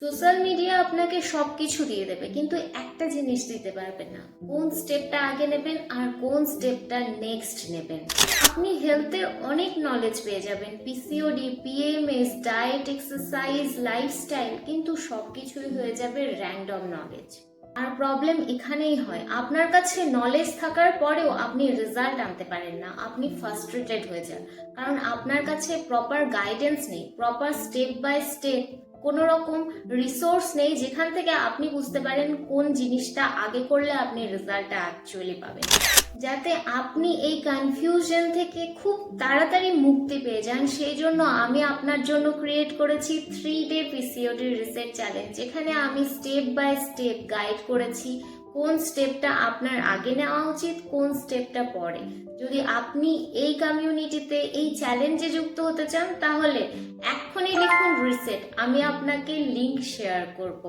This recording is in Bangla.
সোশ্যাল মিডিয়া আপনাকে সবকিছু দিয়ে দেবে, কিন্তু একটা জিনিস দিতে পারবে না, কোন স্টেপটা আগে নেবেন আর কোন স্টেপটা নেক্সট নেবেন। আপনি হেলথের অনেক নলেজ পেয়ে যাবেন, PCOD, PMS, diet, exercise, lifestyle, কিন্তু সবকিছুই হয়ে যাবে র্যান্ডম নলেজ। আর প্রবলেম এখানেই হয়, আপনার কাছে নলেজ থাকার পরেও আপনি রেজাল্ট আনতে পারেন না, আপনি ফ্রাস্ট্রেটেড হয়ে যান, কারণ আপনার কাছে প্রপার গাইডেন্স নেই, প্রপার স্টেপ বাই স্টেপ কোনো রকম রিসোর্স নেই যেখান থেকে আপনি বুঝতে পারেন কোন জিনিসটা আগে করলে আপনি রেজাল্টটা অ্যাকচুয়ালি পাবেন। যাতে আপনি এই কনফিউশন থেকে খুব তাড়াতাড়ি মুক্তি পেয়ে যান, সেই জন্য আমি আপনার জন্য ক্রিয়েট করেছি 3 ডে পিসিওডি রিসেট চ্যালেঞ্জ, যেখানে আমি স্টেপ বাই স্টেপ গাইড করেছি কোন স্টেপটা আপনার আগে নেওয়া উচিত, কোন স্টেপটা পরে। যদি আপনি এই কমিউনিটিতে এই চ্যালেঞ্জে যুক্ত হতে চান তাহলে এক্ষুনি লিখুন রিসেট, আমি আপনাকে লিংক শেয়ার করব।